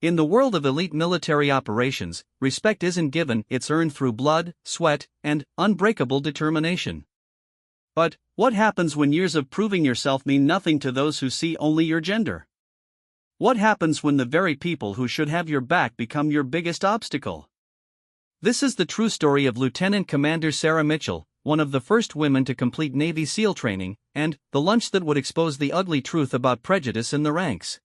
In the world of elite military operations, respect isn't given, it's earned through blood, sweat, and unbreakable determination. But what happens when years of proving yourself mean nothing to those who see only your gender? What happens when the very people who should have your back become your biggest obstacle? This is the true story of Lieutenant Commander Sarah Mitchell, one of the first women to complete Navy SEAL training, and the lunch that would expose the ugly truth about prejudice in the ranks.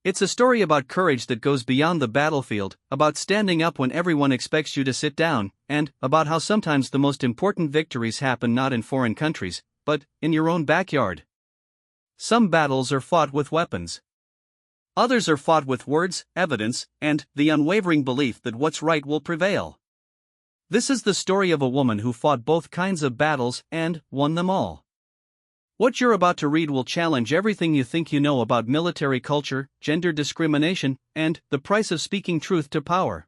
It's a story about courage that goes beyond the battlefield, about standing up when everyone expects you to sit down, and about how sometimes the most important victories happen not in foreign countries, but in your own backyard. Some battles are fought with weapons. Others are fought with words, evidence, and the unwavering belief that what's right will prevail. This is the story of a woman who fought both kinds of battles and won them all. What you're about to read will challenge everything you think you know about military culture, gender discrimination, and the price of speaking truth to power.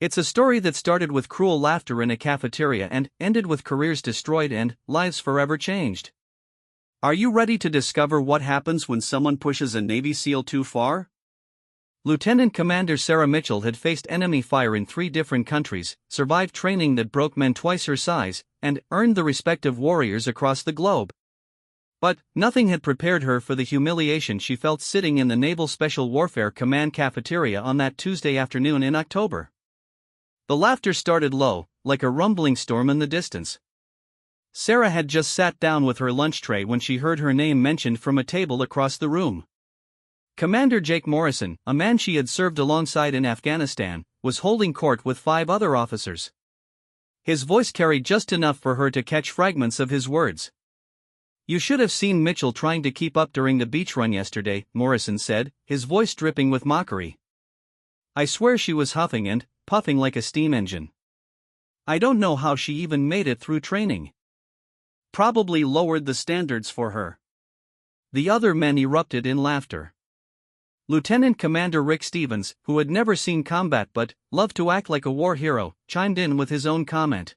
It's a story that started with cruel laughter in a cafeteria and ended with careers destroyed and lives forever changed. Are you ready to discover what happens when someone pushes a Navy SEAL too far? Lieutenant Commander Sarah Mitchell had faced enemy fire in 3 different countries, survived training that broke men twice her size, and earned the respect of warriors across the globe. But nothing had prepared her for the humiliation she felt sitting in the Naval Special Warfare Command cafeteria on that Tuesday afternoon in October. The laughter started low, like a rumbling storm in the distance. Sarah had just sat down with her lunch tray when she heard her name mentioned from a table across the room. Commander Jake Morrison, a man she had served alongside in Afghanistan, was holding court with 5 other officers. His voice carried just enough for her to catch fragments of his words. "You should have seen Mitchell trying to keep up during the beach run yesterday," Morrison said, his voice dripping with mockery. "I swear she was huffing and puffing like a steam engine. I don't know how she even made it through training. Probably lowered the standards for her." The other men erupted in laughter. Lieutenant Commander Rick Stevens, who had never seen combat but loved to act like a war hero, chimed in with his own comment.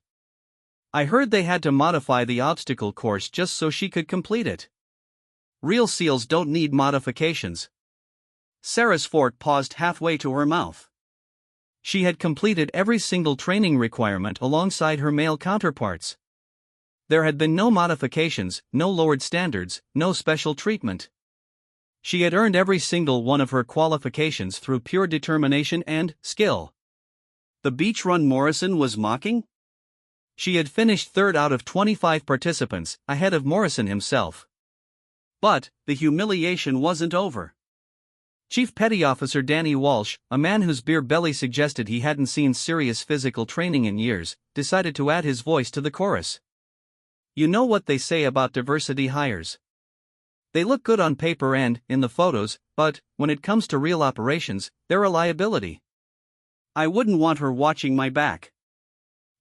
"I heard they had to modify the obstacle course just so she could complete it. Real SEALs don't need modifications." Sarah's fork paused halfway to her mouth. She had completed every single training requirement alongside her male counterparts. There had been no modifications, no lowered standards, no special treatment. She had earned every single one of her qualifications through pure determination and skill. The beach run Morrison was mocking? She had finished 3rd out of 25 participants, ahead of Morrison himself. But the humiliation wasn't over. Chief Petty Officer Danny Walsh, a man whose beer belly suggested he hadn't seen serious physical training in years, decided to add his voice to the chorus. "You know what they say about diversity hires. They look good on paper and in the photos, but when it comes to real operations, they're a liability. I wouldn't want her watching my back."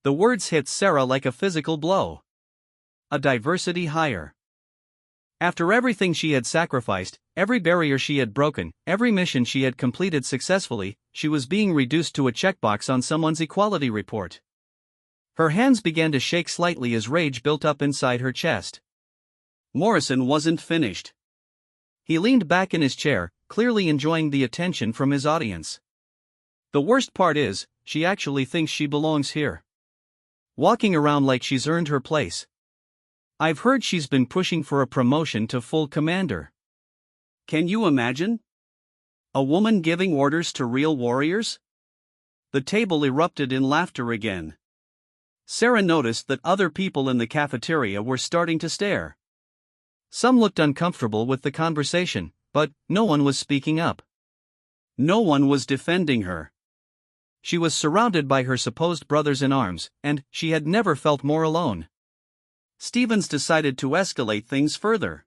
The words hit Sarah like a physical blow. A diversity hire. After everything she had sacrificed, every barrier she had broken, every mission she had completed successfully, she was being reduced to a checkbox on someone's equality report. Her hands began to shake slightly as rage built up inside her chest. Morrison wasn't finished. He leaned back in his chair, clearly enjoying the attention from his audience. "The worst part is, she actually thinks she belongs here. Walking around like she's earned her place. I've heard she's been pushing for a promotion to full commander. Can you imagine? A woman giving orders to real warriors?" The table erupted in laughter again. Sarah noticed that other people in the cafeteria were starting to stare. Some looked uncomfortable with the conversation, but no one was speaking up. No one was defending her. She was surrounded by her supposed brothers-in-arms, and she had never felt more alone. Stevens decided to escalate things further.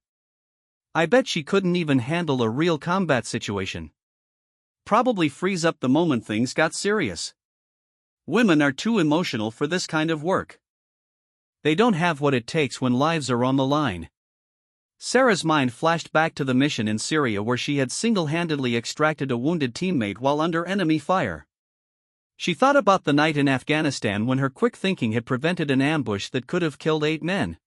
"I bet she couldn't even handle a real combat situation. Probably freeze up the moment things got serious. Women are too emotional for this kind of work. They don't have what it takes when lives are on the line." Sarah's mind flashed back to the mission in Syria where she had single-handedly extracted a wounded teammate while under enemy fire. She thought about the night in Afghanistan when her quick thinking had prevented an ambush that could have killed 8 men.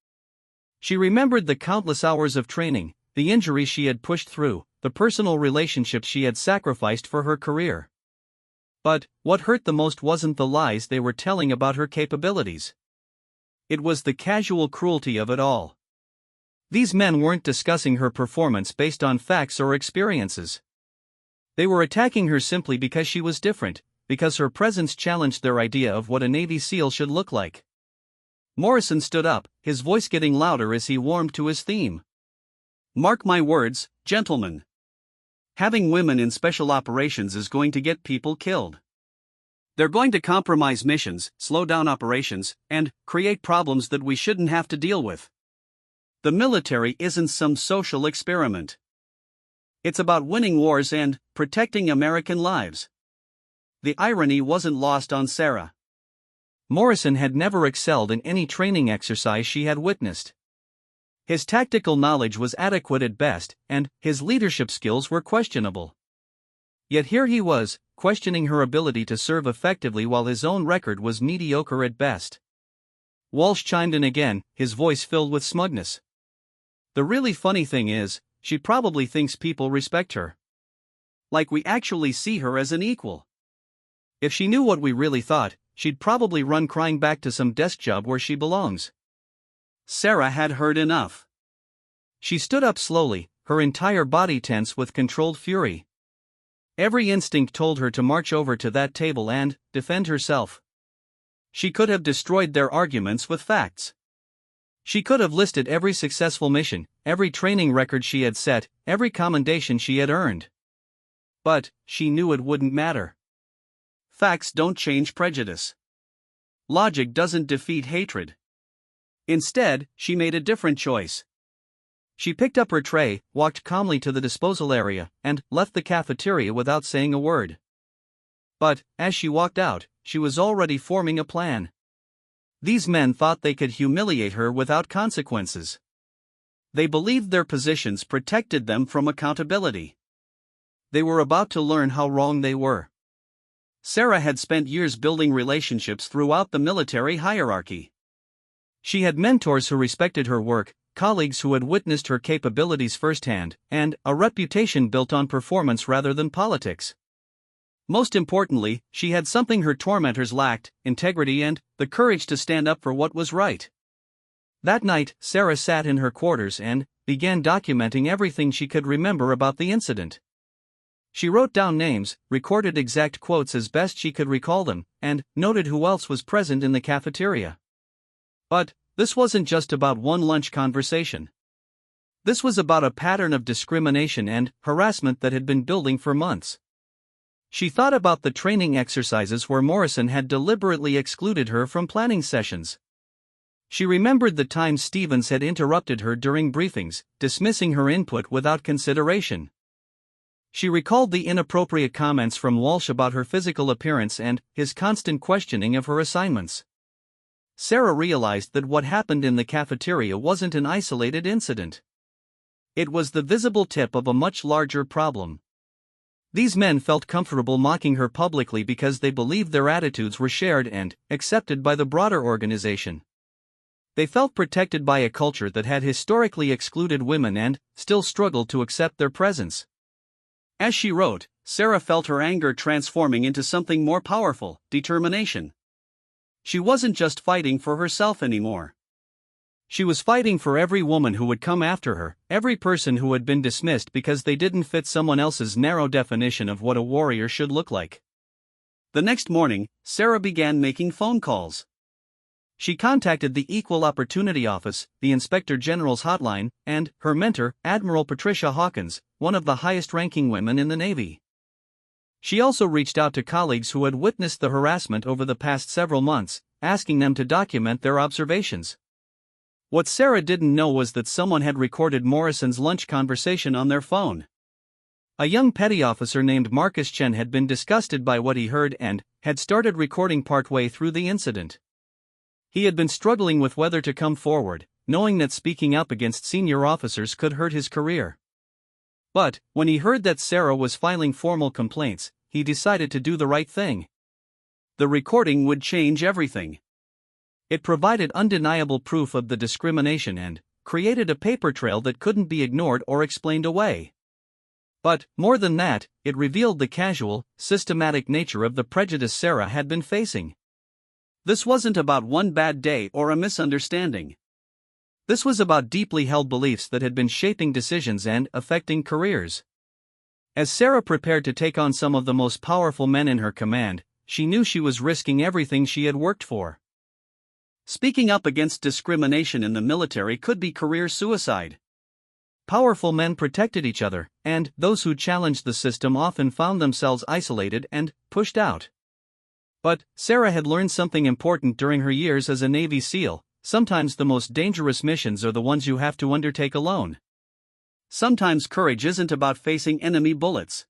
She remembered the countless hours of training, the injuries she had pushed through, the personal relationships she had sacrificed for her career. But what hurt the most wasn't the lies they were telling about her capabilities. It was the casual cruelty of it all. These men weren't discussing her performance based on facts or experiences. They were attacking her simply because she was different, because her presence challenged their idea of what a Navy SEAL should look like. Morrison stood up, his voice getting louder as he warmed to his theme. "Mark my words, gentlemen. Having women in special operations is going to get people killed. They're going to compromise missions, slow down operations, and create problems that we shouldn't have to deal with. The military isn't some social experiment. It's about winning wars and protecting American lives." The irony wasn't lost on Sarah. Morrison had never excelled in any training exercise she had witnessed. His tactical knowledge was adequate at best, and his leadership skills were questionable. Yet here he was, questioning her ability to serve effectively while his own record was mediocre at best. Walsh chimed in again, his voice filled with smugness. "The really funny thing is, she probably thinks people respect her. Like we actually see her as an equal. If she knew what we really thought, she'd probably run crying back to some desk job where she belongs." Sarah had heard enough. She stood up slowly, her entire body tense with controlled fury. Every instinct told her to march over to that table and defend herself. She could have destroyed their arguments with facts. She could have listed every successful mission, every training record she had set, every commendation she had earned. But she knew it wouldn't matter. Facts don't change prejudice. Logic doesn't defeat hatred. Instead, she made a different choice. She picked up her tray, walked calmly to the disposal area, and left the cafeteria without saying a word. But, as she walked out, she was already forming a plan. These men thought they could humiliate her without consequences. They believed their positions protected them from accountability. They were about to learn how wrong they were. Sarah had spent years building relationships throughout the military hierarchy. She had mentors who respected her work, colleagues who had witnessed her capabilities firsthand, and a reputation built on performance rather than politics. Most importantly, she had something her tormentors lacked: integrity and the courage to stand up for what was right. That night, Sarah sat in her quarters and began documenting everything she could remember about the incident. She wrote down names, recorded exact quotes as best she could recall them, and noted who else was present in the cafeteria. But this wasn't just about one lunch conversation. This was about a pattern of discrimination and harassment that had been building for months. She thought about the training exercises where Morrison had deliberately excluded her from planning sessions. She remembered the times Stevens had interrupted her during briefings, dismissing her input without consideration. She recalled the inappropriate comments from Walsh about her physical appearance and his constant questioning of her assignments. Sarah realized that what happened in the cafeteria wasn't an isolated incident. It was the visible tip of a much larger problem. These men felt comfortable mocking her publicly because they believed their attitudes were shared and accepted by the broader organization. They felt protected by a culture that had historically excluded women and still struggled to accept their presence. As she wrote, Sarah felt her anger transforming into something more powerful: determination. She wasn't just fighting for herself anymore. She was fighting for every woman who would come after her, every person who had been dismissed because they didn't fit someone else's narrow definition of what a warrior should look like. The next morning, Sarah began making phone calls. She contacted the Equal Opportunity Office, the Inspector General's hotline, and her mentor, Admiral Patricia Hawkins, one of the highest-ranking women in the Navy. She also reached out to colleagues who had witnessed the harassment over the past several months, asking them to document their observations. What Sarah didn't know was that someone had recorded Morrison's lunch conversation on their phone. A young petty officer named Marcus Chen had been disgusted by what he heard and had started recording partway through the incident. He had been struggling with whether to come forward, knowing that speaking up against senior officers could hurt his career. But, when he heard that Sarah was filing formal complaints, he decided to do the right thing. The recording would change everything. It provided undeniable proof of the discrimination and created a paper trail that couldn't be ignored or explained away. But, more than that, it revealed the casual, systematic nature of the prejudice Sarah had been facing. This wasn't about one bad day or a misunderstanding. This was about deeply held beliefs that had been shaping decisions and affecting careers. As Sarah prepared to take on some of the most powerful men in her command, she knew she was risking everything she had worked for. Speaking up against discrimination in the military could be career suicide. Powerful men protected each other, and those who challenged the system often found themselves isolated and pushed out. But Sarah had learned something important during her years as a Navy SEAL: sometimes the most dangerous missions are the ones you have to undertake alone. Sometimes courage isn't about facing enemy bullets.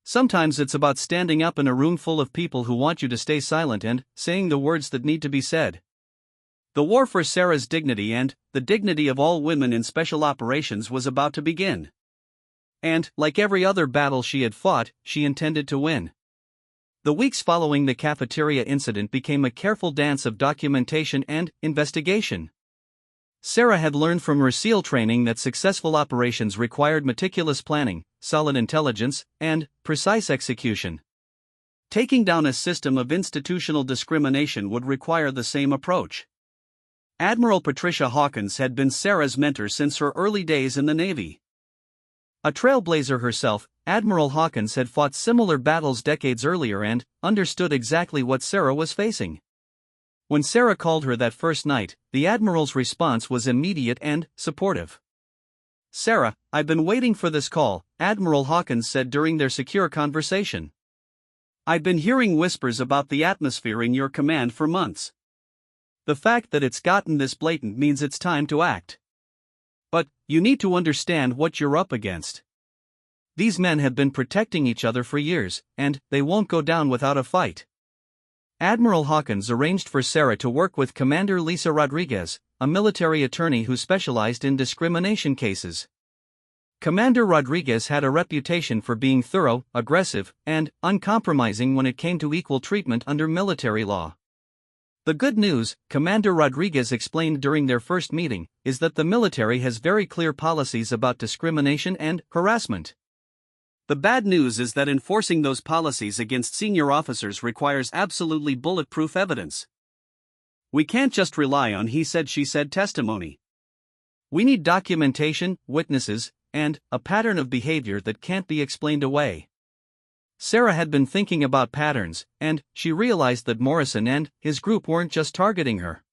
Sometimes it's about standing up in a room full of people who want you to stay silent and saying the words that need to be said. The war for Sarah's dignity and the dignity of all women in special operations was about to begin. And, like every other battle she had fought, she intended to win. The weeks following the cafeteria incident became a careful dance of documentation and investigation. Sarah had learned from her SEAL training that successful operations required meticulous planning, solid intelligence, and precise execution. Taking down a system of institutional discrimination would require the same approach. Admiral Patricia Hawkins had been Sarah's mentor since her early days in the Navy. A trailblazer herself, Admiral Hawkins had fought similar battles decades earlier and understood exactly what Sarah was facing. When Sarah called her that first night, the Admiral's response was immediate and supportive. "Sarah, I've been waiting for this call," Admiral Hawkins said during their secure conversation. "I've been hearing whispers about the atmosphere in your command for months. The fact that it's gotten this blatant means it's time to act. But you need to understand what you're up against. These men have been protecting each other for years, and they won't go down without a fight." Admiral Hawkins arranged for Sarah to work with Commander Lisa Rodriguez, a military attorney who specialized in discrimination cases. Commander Rodriguez had a reputation for being thorough, aggressive, and uncompromising when it came to equal treatment under military law. The good news, Commander Rodriguez explained during their first meeting, is that the military has very clear policies about discrimination and harassment. The bad news is that enforcing those policies against senior officers requires absolutely bulletproof evidence. We can't just rely on he said she said testimony. We need documentation, witnesses, and a pattern of behavior that can't be explained away. Sarah had been thinking about patterns, and she realized that Morrison and his group weren't just targeting her.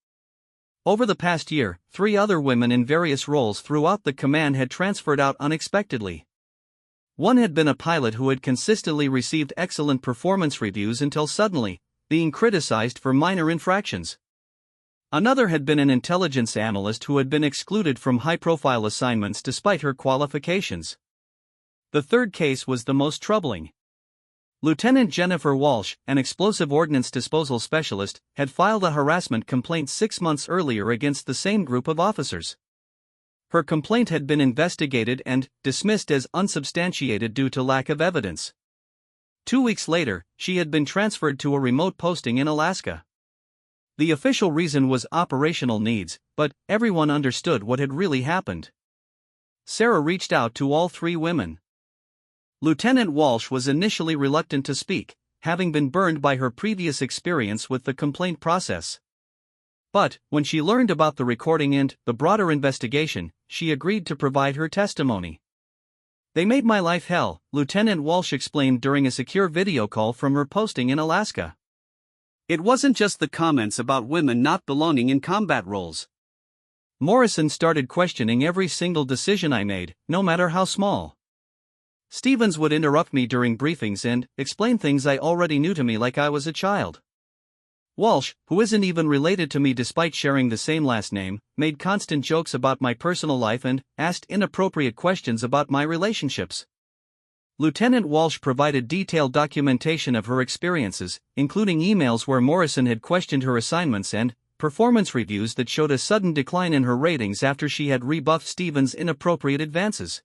Over the past year, 3 other women in various roles throughout the command had transferred out unexpectedly. One had been a pilot who had consistently received excellent performance reviews until suddenly being criticized for minor infractions. Another had been an intelligence analyst who had been excluded from high-profile assignments despite her qualifications. The third case was the most troubling. Lieutenant Jennifer Walsh, an explosive ordnance disposal specialist, had filed a harassment complaint 6 months earlier against the same group of officers. Her complaint had been investigated and dismissed as unsubstantiated due to lack of evidence. 2 weeks later, she had been transferred to a remote posting in Alaska. The official reason was operational needs, but everyone understood what had really happened. Sarah reached out to all 3 women. Lieutenant Walsh was initially reluctant to speak, having been burned by her previous experience with the complaint process. But, when she learned about the recording and the broader investigation, she agreed to provide her testimony. "They made my life hell," Lieutenant Walsh explained during a secure video call from her posting in Alaska. "It wasn't just the comments about women not belonging in combat roles. Morrison started questioning every single decision I made, no matter how small. Stevens would interrupt me during briefings and explain things I already knew to me like I was a child. Walsh, who isn't even related to me despite sharing the same last name, made constant jokes about my personal life and asked inappropriate questions about my relationships." Lieutenant Walsh provided detailed documentation of her experiences, including emails where Morrison had questioned her assignments and performance reviews that showed a sudden decline in her ratings after she had rebuffed Stevens' inappropriate advances.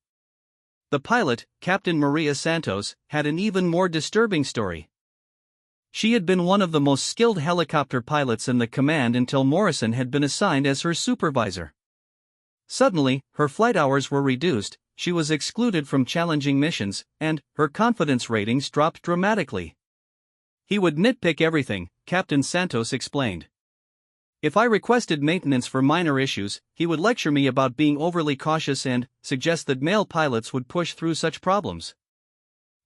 The pilot, Captain Maria Santos, had an even more disturbing story. She had been one of the most skilled helicopter pilots in the command until Morrison had been assigned as her supervisor. Suddenly, her flight hours were reduced, she was excluded from challenging missions, and her confidence ratings dropped dramatically. He would nitpick everything, Captain Santos explained. If I requested maintenance for minor issues, he would lecture me about being overly cautious and suggest that male pilots would push through such problems.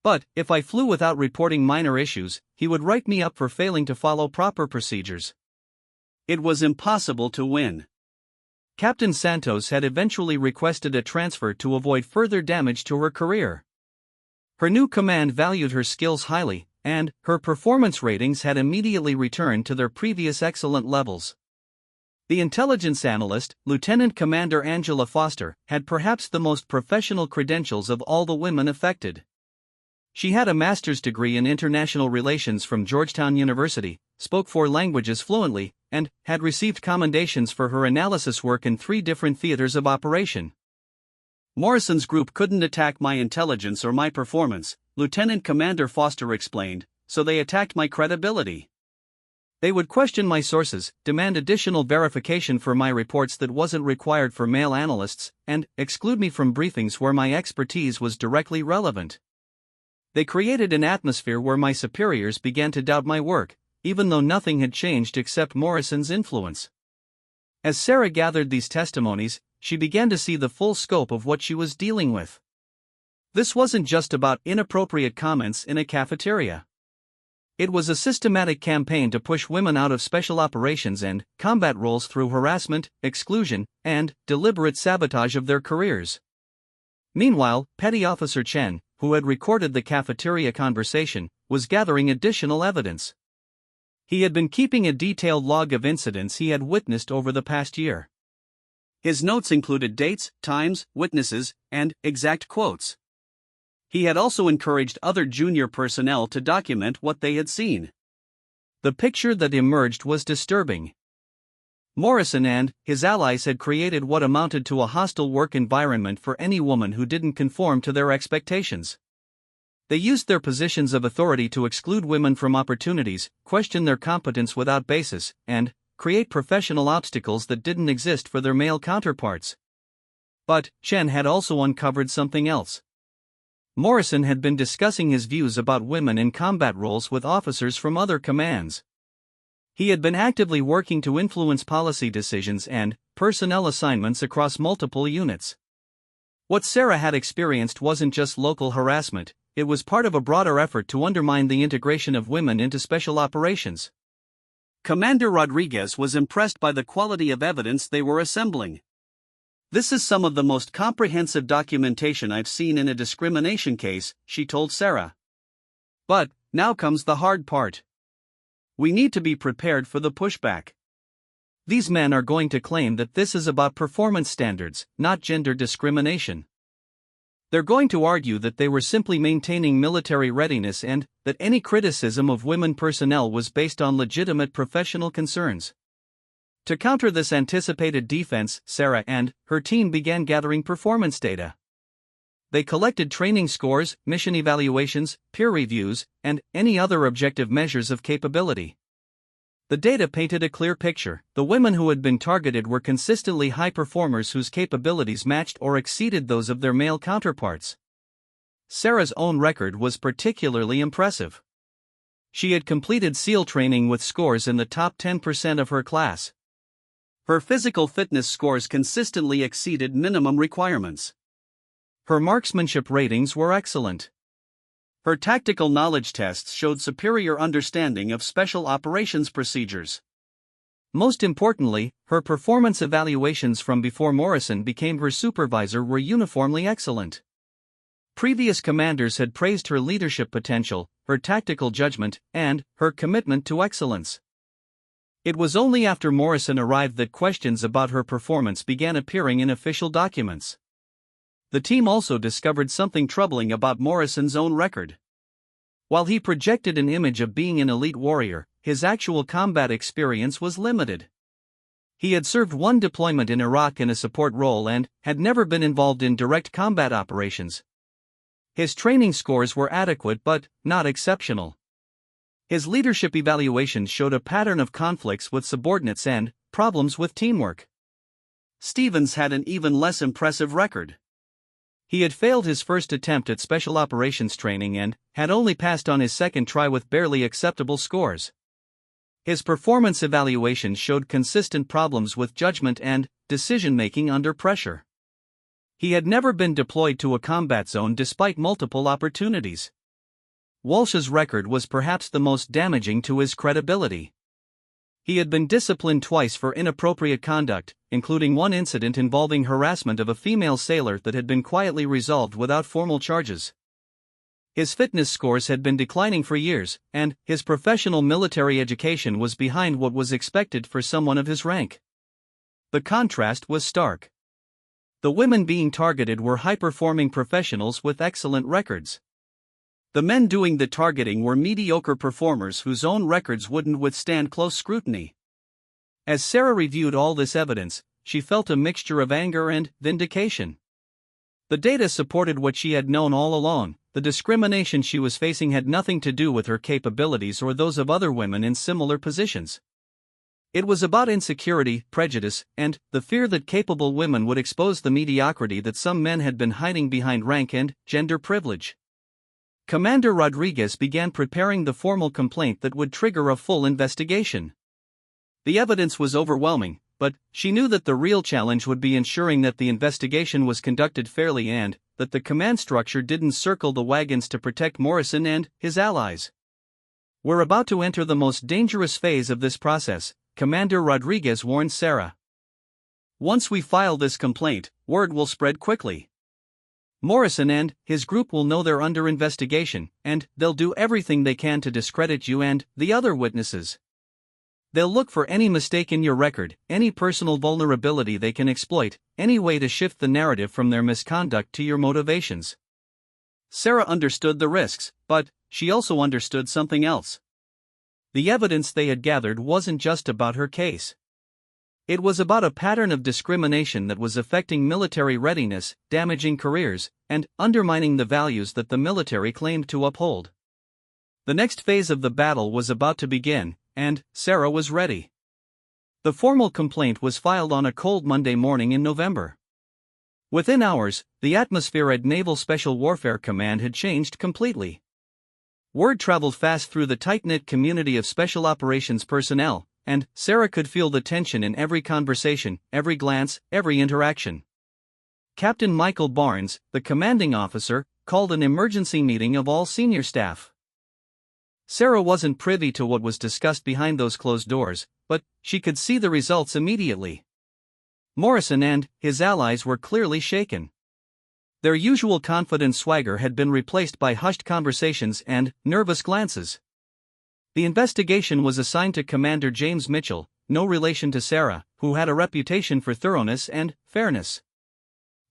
But, if I flew without reporting minor issues, he would write me up for failing to follow proper procedures. It was impossible to win. Captain Santos had eventually requested a transfer to avoid further damage to her career. Her new command valued her skills highly, and her performance ratings had immediately returned to their previous excellent levels. The intelligence analyst, Lieutenant Commander Angela Foster, had perhaps the most professional credentials of all the women affected. She had a master's degree in international relations from Georgetown University, spoke 4 languages fluently, and had received commendations for her analysis work in 3 different theaters of operation. Morrison's group couldn't attack my intelligence or my performance, Lieutenant Commander Foster explained, so they attacked my credibility. They would question my sources, demand additional verification for my reports that wasn't required for male analysts, and exclude me from briefings where my expertise was directly relevant. They created an atmosphere where my superiors began to doubt my work, even though nothing had changed except Morrison's influence. As Sarah gathered these testimonies, she began to see the full scope of what she was dealing with. This wasn't just about inappropriate comments in a cafeteria. It was a systematic campaign to push women out of special operations and combat roles through harassment, exclusion, and deliberate sabotage of their careers. Meanwhile, Petty Officer Chen, who had recorded the cafeteria conversation, was gathering additional evidence. He had been keeping a detailed log of incidents he had witnessed over the past year. His notes included dates, times, witnesses, and exact quotes. He had also encouraged other junior personnel to document what they had seen. The picture that emerged was disturbing. Morrison and his allies had created what amounted to a hostile work environment for any woman who didn't conform to their expectations. They used their positions of authority to exclude women from opportunities, question their competence without basis, and create professional obstacles that didn't exist for their male counterparts. But Chen had also uncovered something else. Morrison had been discussing his views about women in combat roles with officers from other commands. He had been actively working to influence policy decisions and personnel assignments across multiple units. What Sarah had experienced wasn't just local harassment, it was part of a broader effort to undermine the integration of women into special operations. Commander Rodriguez was impressed by the quality of evidence they were assembling. "This is some of the most comprehensive documentation I've seen in a discrimination case," she told Sarah. "But now comes the hard part. We need to be prepared for the pushback. These men are going to claim that this is about performance standards, not gender discrimination. They're going to argue that they were simply maintaining military readiness and that any criticism of women personnel was based on legitimate professional concerns." To counter this anticipated defense, Sarah and her team began gathering performance data. They collected training scores, mission evaluations, peer reviews, and any other objective measures of capability. The data painted a clear picture. The women who had been targeted were consistently high performers whose capabilities matched or exceeded those of their male counterparts. Sarah's own record was particularly impressive. She had completed SEAL training with scores in the top 10% of her class. Her physical fitness scores consistently exceeded minimum requirements. Her marksmanship ratings were excellent. Her tactical knowledge tests showed superior understanding of special operations procedures. Most importantly, her performance evaluations from before Morrison became her supervisor were uniformly excellent. Previous commanders had praised her leadership potential, her tactical judgment, and her commitment to excellence. It was only after Morrison arrived that questions about her performance began appearing in official documents. The team also discovered something troubling about Morrison's own record. While he projected an image of being an elite warrior, his actual combat experience was limited. He had served one deployment in Iraq in a support role and had never been involved in direct combat operations. His training scores were adequate but not exceptional. His leadership evaluations showed a pattern of conflicts with subordinates and problems with teamwork. Stevens had an even less impressive record. He had failed his first attempt at special operations training and had only passed on his second try with barely acceptable scores. His performance evaluations showed consistent problems with judgment and decision-making under pressure. He had never been deployed to a combat zone despite multiple opportunities. Walsh's record was perhaps the most damaging to his credibility. He had been disciplined twice for inappropriate conduct, including one incident involving harassment of a female sailor that had been quietly resolved without formal charges. His fitness scores had been declining for years, and his professional military education was behind what was expected for someone of his rank. The contrast was stark. The women being targeted were high-performing professionals with excellent records. The men doing the targeting were mediocre performers whose own records wouldn't withstand close scrutiny. As Sarah reviewed all this evidence, she felt a mixture of anger and vindication. The data supported what she had known all along. The discrimination she was facing had nothing to do with her capabilities or those of other women in similar positions. It was about insecurity, prejudice, and the fear that capable women would expose the mediocrity that some men had been hiding behind rank and gender privilege. Commander Rodriguez began preparing the formal complaint that would trigger a full investigation. The evidence was overwhelming, but she knew that the real challenge would be ensuring that the investigation was conducted fairly and that the command structure didn't circle the wagons to protect Morrison and his allies. "We're about to enter the most dangerous phase of this process," Commander Rodriguez warned Sarah. "Once we file this complaint, word will spread quickly. Morrison and his group will know they're under investigation, and they'll do everything they can to discredit you and the other witnesses. They'll look for any mistake in your record, any personal vulnerability they can exploit, any way to shift the narrative from their misconduct to your motivations." Sarah understood the risks, but she also understood something else. The evidence they had gathered wasn't just about her case. It was about a pattern of discrimination that was affecting military readiness, damaging careers, and undermining the values that the military claimed to uphold. The next phase of the battle was about to begin, and Sarah was ready. The formal complaint was filed on a cold Monday morning in November. Within hours, the atmosphere at Naval Special Warfare Command had changed completely. Word traveled fast through the tight-knit community of special operations personnel, and Sarah could feel the tension in every conversation, every glance, every interaction. Captain Michael Barnes, the commanding officer, called an emergency meeting of all senior staff. Sarah wasn't privy to what was discussed behind those closed doors, but she could see the results immediately. Morrison and his allies were clearly shaken. Their usual confident swagger had been replaced by hushed conversations and nervous glances. The investigation was assigned to Commander James Mitchell, no relation to Sarah, who had a reputation for thoroughness and fairness.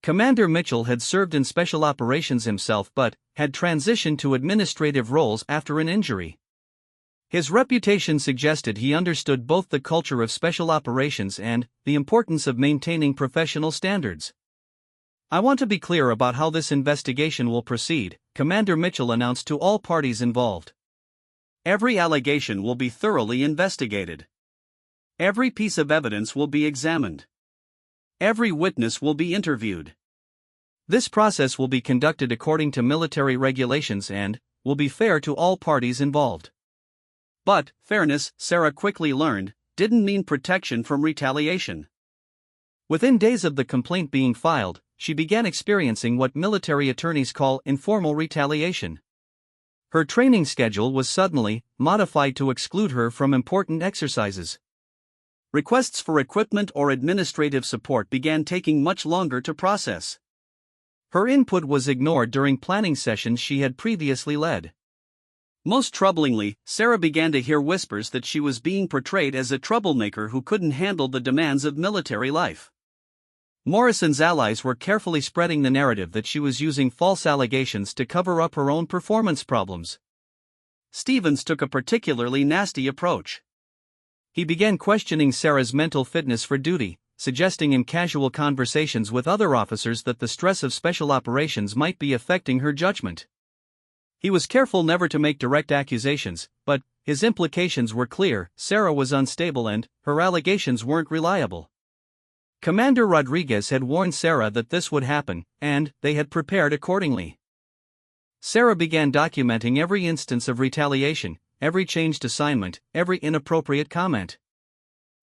Commander Mitchell had served in special operations himself but had transitioned to administrative roles after an injury. His reputation suggested he understood both the culture of special operations and the importance of maintaining professional standards. "I want to be clear about how this investigation will proceed," Commander Mitchell announced to all parties involved. "Every allegation will be thoroughly investigated. Every piece of evidence will be examined. Every witness will be interviewed. This process will be conducted according to military regulations and will be fair to all parties involved." But fairness, Sarah quickly learned, didn't mean protection from retaliation. Within days of the complaint being filed, she began experiencing what military attorneys call informal retaliation. Her training schedule was suddenly modified to exclude her from important exercises. Requests for equipment or administrative support began taking much longer to process. Her input was ignored during planning sessions she had previously led. Most troublingly, Sarah began to hear whispers that she was being portrayed as a troublemaker who couldn't handle the demands of military life. Morrison's allies were carefully spreading the narrative that she was using false allegations to cover up her own performance problems. Stevens took a particularly nasty approach. He began questioning Sarah's mental fitness for duty, suggesting in casual conversations with other officers that the stress of special operations might be affecting her judgment. He was careful never to make direct accusations, but his implications were clear: Sarah was unstable and her allegations weren't reliable. Commander Rodriguez had warned Sarah that this would happen, and they had prepared accordingly. Sarah began documenting every instance of retaliation, every changed assignment, every inappropriate comment.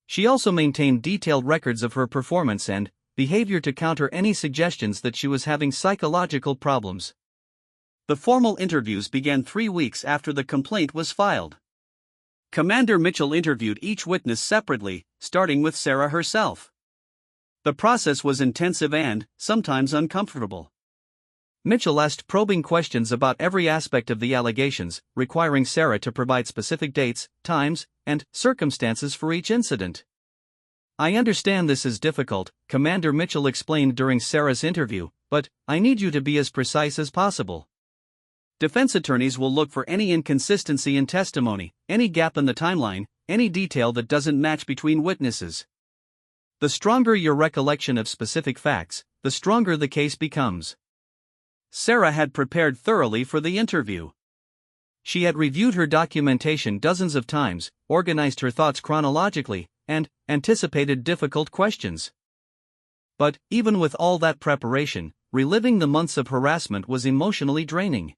She also maintained detailed records of her performance and behavior to counter any suggestions that she was having psychological problems. The formal interviews began 3 weeks after the complaint was filed. Commander Mitchell interviewed each witness separately, starting with Sarah herself. The process was intensive and, sometimes uncomfortable. Mitchell asked probing questions about every aspect of the allegations, requiring Sarah to provide specific dates, times, and circumstances for each incident. "I understand this is difficult," Commander Mitchell explained during Sarah's interview, "but I need you to be as precise as possible. Defense attorneys will look for any inconsistency in testimony, any gap in the timeline, any detail that doesn't match between witnesses. The stronger your recollection of specific facts, the stronger the case becomes." Sarah had prepared thoroughly for the interview. She had reviewed her documentation dozens of times, organized her thoughts chronologically, and anticipated difficult questions. But, even with all that preparation, reliving the months of harassment was emotionally draining.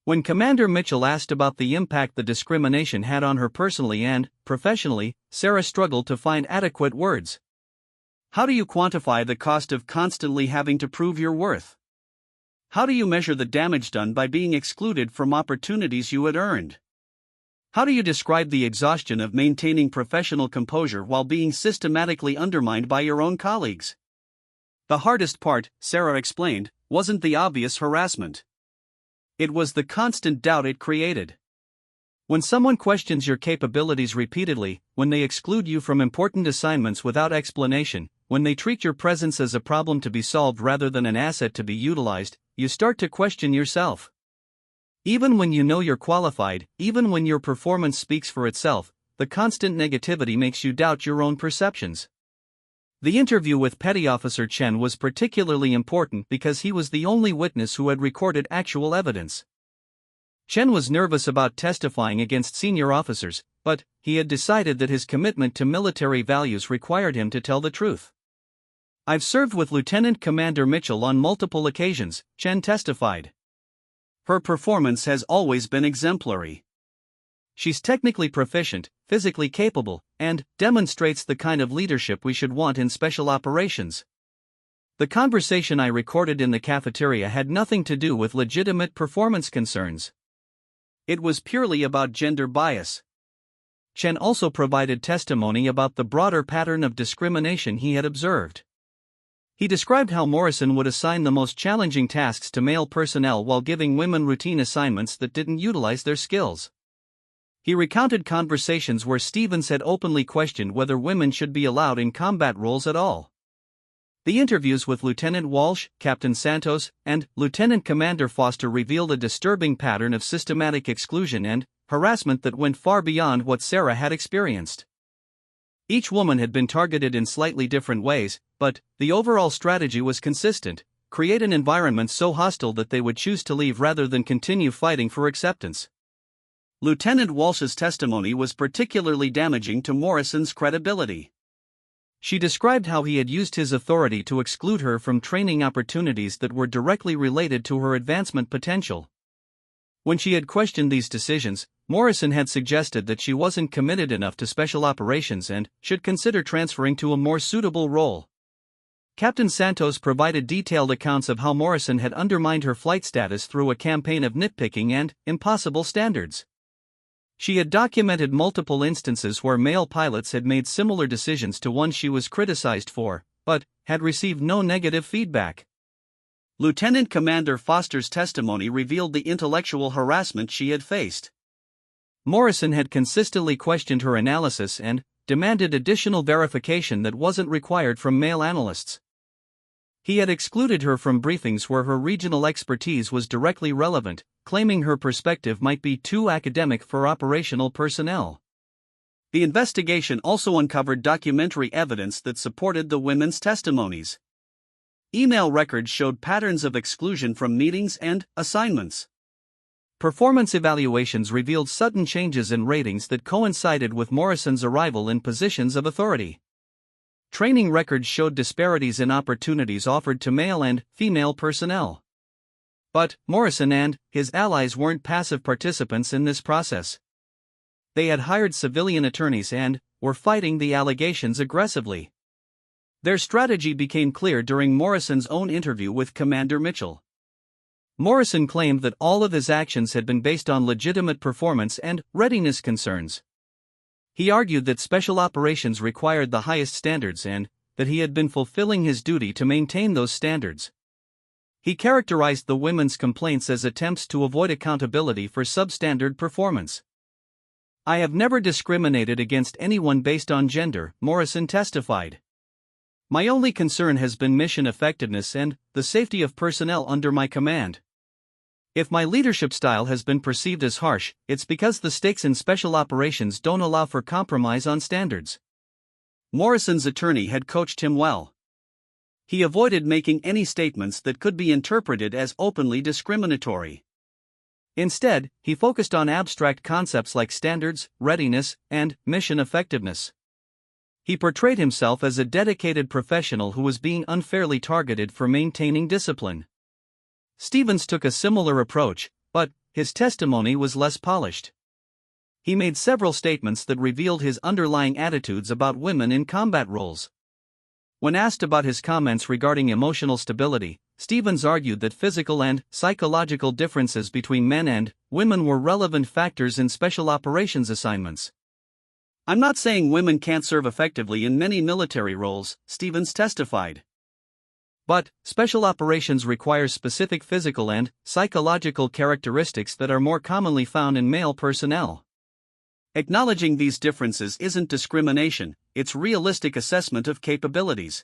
When Commander Mitchell asked about the impact the discrimination had on her personally and professionally, Sarah struggled to find adequate words. "How do you quantify the cost of constantly having to prove your worth? How do you measure the damage done by being excluded from opportunities you had earned? How do you describe the exhaustion of maintaining professional composure while being systematically undermined by your own colleagues?" The hardest part, Sarah explained, wasn't the obvious harassment. It was the constant doubt it created. When someone questions your capabilities repeatedly, when they exclude you from important assignments without explanation, when they treat your presence as a problem to be solved rather than an asset to be utilized, you start to question yourself. Even when you know you're qualified, even when your performance speaks for itself, the constant negativity makes you doubt your own perceptions. The interview with Petty Officer Chen was particularly important because he was the only witness who had recorded actual evidence. Chen was nervous about testifying against senior officers, but he had decided that his commitment to military values required him to tell the truth. "I've served with Lieutenant Commander Mitchell on multiple occasions," Chen testified. "Her performance has always been exemplary. She's technically proficient, physically capable, and demonstrates the kind of leadership we should want in special operations. The conversation I recorded in the cafeteria had nothing to do with legitimate performance concerns. It was purely about gender bias." Chen also provided testimony about the broader pattern of discrimination he had observed. He described how Morrison would assign the most challenging tasks to male personnel while giving women routine assignments that didn't utilize their skills. He recounted conversations where Stevens had openly questioned whether women should be allowed in combat roles at all. The interviews with Lieutenant Walsh, Captain Santos, and Lieutenant Commander Foster revealed a disturbing pattern of systematic exclusion and harassment that went far beyond what Sarah had experienced. Each woman had been targeted in slightly different ways, but the overall strategy was consistent: create an environment so hostile that they would choose to leave rather than continue fighting for acceptance. Lieutenant Walsh's testimony was particularly damaging to Morrison's credibility. She described how he had used his authority to exclude her from training opportunities that were directly related to her advancement potential. When she had questioned these decisions, Morrison had suggested that she wasn't committed enough to special operations and should consider transferring to a more suitable role. Captain Santos provided detailed accounts of how Morrison had undermined her flight status through a campaign of nitpicking and impossible standards. She had documented multiple instances where male pilots had made similar decisions to one she was criticized for, but had received no negative feedback. Lieutenant Commander Foster's testimony revealed the intellectual harassment she had faced. Morrison had consistently questioned her analysis and demanded additional verification that wasn't required from male analysts. He had excluded her from briefings where her regional expertise was directly relevant, claiming her perspective might be too academic for operational personnel. The investigation also uncovered documentary evidence that supported the women's testimonies. Email records showed patterns of exclusion from meetings and assignments. Performance evaluations revealed sudden changes in ratings that coincided with Morrison's arrival in positions of authority. Training records showed disparities in opportunities offered to male and female personnel. But Morrison and his allies weren't passive participants in this process. They had hired civilian attorneys and were fighting the allegations aggressively. Their strategy became clear during Morrison's own interview with Commander Mitchell. Morrison claimed that all of his actions had been based on legitimate performance and readiness concerns. He argued that special operations required the highest standards and that he had been fulfilling his duty to maintain those standards. He characterized the women's complaints as attempts to avoid accountability for substandard performance. "I have never discriminated against anyone based on gender," Morrison testified. "My only concern has been mission effectiveness and the safety of personnel under my command. If my leadership style has been perceived as harsh, it's because the stakes in special operations don't allow for compromise on standards." Morrison's attorney had coached him well. He avoided making any statements that could be interpreted as openly discriminatory. Instead, he focused on abstract concepts like standards, readiness, and mission effectiveness. He portrayed himself as a dedicated professional who was being unfairly targeted for maintaining discipline. Stevens took a similar approach, but his testimony was less polished. He made several statements that revealed his underlying attitudes about women in combat roles. When asked about his comments regarding emotional stability, Stevens argued that physical and psychological differences between men and women were relevant factors in special operations assignments. "I'm not saying women can't serve effectively in many military roles," Stevens testified. "But special operations requires specific physical and psychological characteristics that are more commonly found in male personnel. Acknowledging these differences isn't discrimination, it's realistic assessment of capabilities."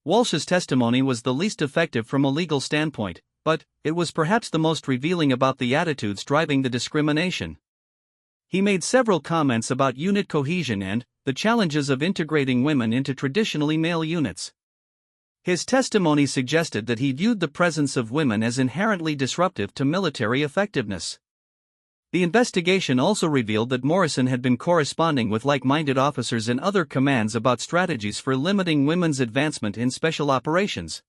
Walsh's testimony was the least effective from a legal standpoint, but it was perhaps the most revealing about the attitudes driving the discrimination. He made several comments about unit cohesion and the challenges of integrating women into traditionally male units. His testimony suggested that he viewed the presence of women as inherently disruptive to military effectiveness. The investigation also revealed that Morrison had been corresponding with like-minded officers in other commands about strategies for limiting women's advancement in special operations.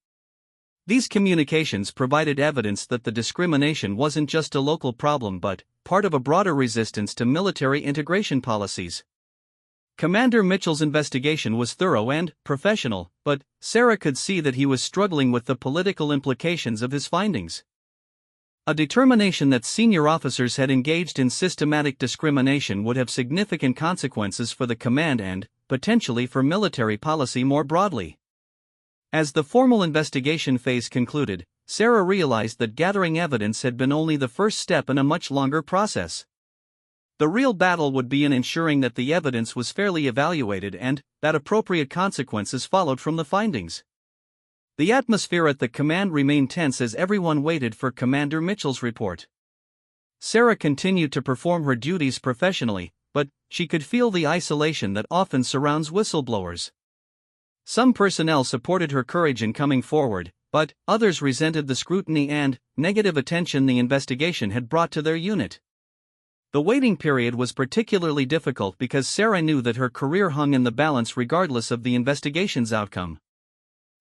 These communications provided evidence that the discrimination wasn't just a local problem but part of a broader resistance to military integration policies. Commander Mitchell's investigation was thorough and professional, but Sarah could see that he was struggling with the political implications of his findings. A determination that senior officers had engaged in systematic discrimination would have significant consequences for the command and, potentially, for military policy more broadly. As the formal investigation phase concluded, Sarah realized that gathering evidence had been only the first step in a much longer process. The real battle would be in ensuring that the evidence was fairly evaluated and that appropriate consequences followed from the findings. The atmosphere at the command remained tense as everyone waited for Commander Mitchell's report. Sarah continued to perform her duties professionally, but she could feel the isolation that often surrounds whistleblowers. Some personnel supported her courage in coming forward, but others resented the scrutiny and negative attention the investigation had brought to their unit. The waiting period was particularly difficult because Sarah knew that her career hung in the balance regardless of the investigation's outcome.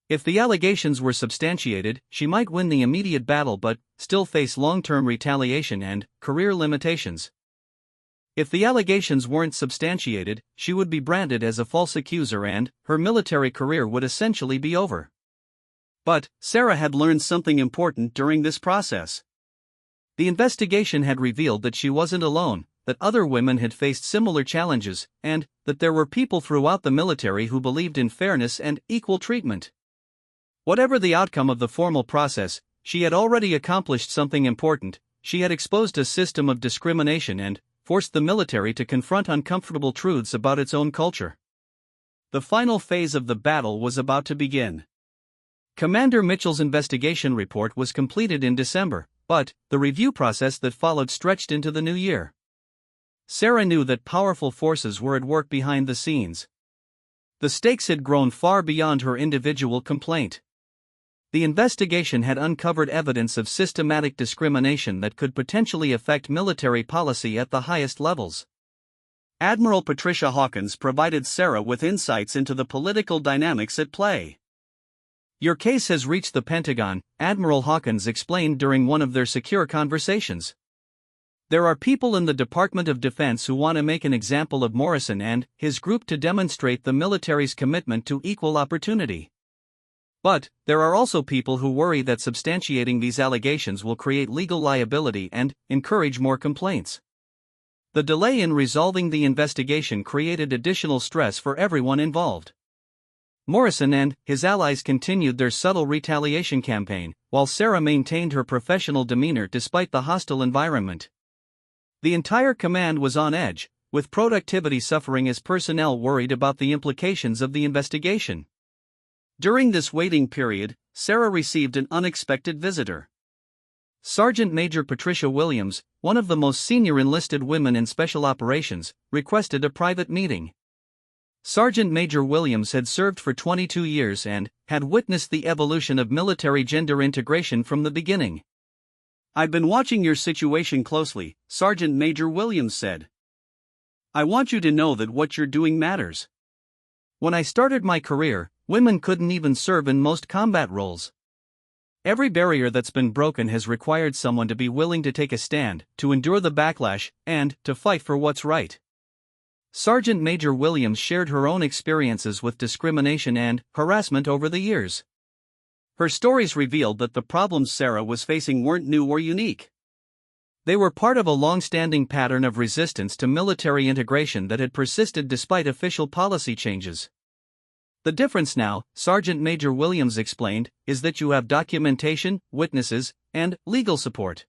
If the allegations were substantiated, she might win the immediate battle but still face long-term retaliation and career limitations. If the allegations weren't substantiated, she would be branded as a false accuser and her military career would essentially be over. But Sarah had learned something important during this process. The investigation had revealed that she wasn't alone, that other women had faced similar challenges, and that there were people throughout the military who believed in fairness and equal treatment. Whatever the outcome of the formal process, she had already accomplished something important. She had exposed a system of discrimination and forced the military to confront uncomfortable truths about its own culture. The final phase of the battle was about to begin. Commander Mitchell's investigation report was completed in December, but the review process that followed stretched into the new year. Sarah knew that powerful forces were at work behind the scenes. The stakes had grown far beyond her individual complaint. The investigation had uncovered evidence of systematic discrimination that could potentially affect military policy at the highest levels. Admiral Patricia Hawkins provided Sarah with insights into the political dynamics at play. "Your case has reached the Pentagon," Admiral Hawkins explained during one of their secure conversations. "There are people in the Department of Defense who want to make an example of Morrison and his group to demonstrate the military's commitment to equal opportunity. But there are also people who worry that substantiating these allegations will create legal liability and encourage more complaints." The delay in resolving the investigation created additional stress for everyone involved. Morrison and his allies continued their subtle retaliation campaign, while Sarah maintained her professional demeanor despite the hostile environment. The entire command was on edge, with productivity suffering as personnel worried about the implications of the investigation. During this waiting period, Sarah received an unexpected visitor. Sergeant Major Patricia Williams, one of the most senior enlisted women in Special Operations, requested a private meeting. Sergeant Major Williams had served for 22 years and had witnessed the evolution of military gender integration from the beginning. "I've been watching your situation closely," Sergeant Major Williams said. "I want you to know that what you're doing matters. When I started my career, women couldn't even serve in most combat roles. Every barrier that's been broken has required someone to be willing to take a stand, to endure the backlash, and to fight for what's right." Sergeant Major Williams shared her own experiences with discrimination and harassment over the years. Her stories revealed that the problems Sarah was facing weren't new or unique. They were part of a long-standing pattern of resistance to military integration that had persisted despite official policy changes. "The difference now," Sergeant Major Williams explained, "is that you have documentation, witnesses, and legal support.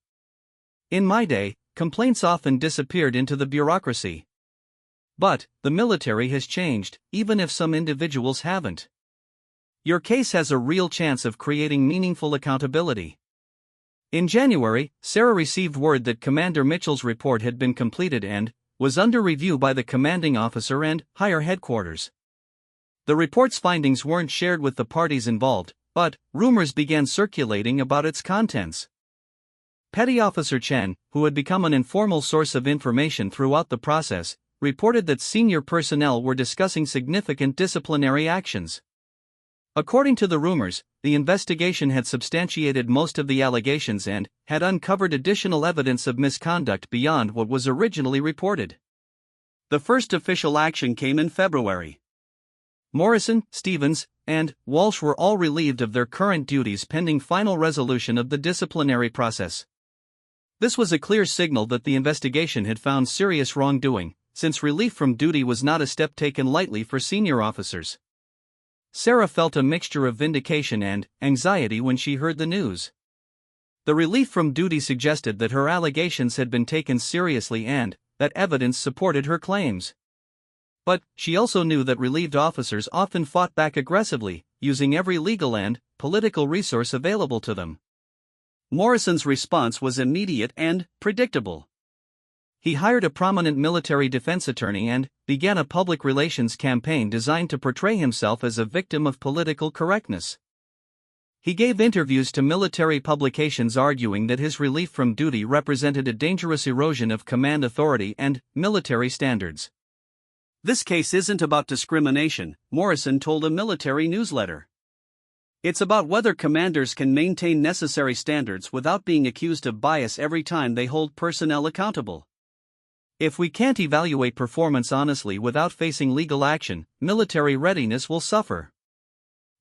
In my day, complaints often disappeared into the bureaucracy. But the military has changed, even if some individuals haven't. Your case has a real chance of creating meaningful accountability." In January, Sarah received word that Commander Mitchell's report had been completed and was under review by the commanding officer and higher headquarters. The report's findings weren't shared with the parties involved, but rumors began circulating about its contents. Petty Officer Chen, who had become an informal source of information throughout the process, reported that senior personnel were discussing significant disciplinary actions. According to the rumors, the investigation had substantiated most of the allegations and had uncovered additional evidence of misconduct beyond what was originally reported. The first official action came in February. Morrison, Stevens, and Walsh were all relieved of their current duties pending final resolution of the disciplinary process. This was a clear signal that the investigation had found serious wrongdoing, since relief from duty was not a step taken lightly for senior officers. Sarah felt a mixture of vindication and anxiety when she heard the news. The relief from duty suggested that her allegations had been taken seriously and that evidence supported her claims. But she also knew that relieved officers often fought back aggressively, using every legal and political resource available to them. Morrison's response was immediate and predictable. He hired a prominent military defense attorney and began a public relations campaign designed to portray himself as a victim of political correctness. He gave interviews to military publications arguing that his relief from duty represented a dangerous erosion of command authority and military standards. "This case isn't about discrimination," Morrison told a military newsletter. "It's about whether commanders can maintain necessary standards without being accused of bias every time they hold personnel accountable. If we can't evaluate performance honestly without facing legal action, military readiness will suffer."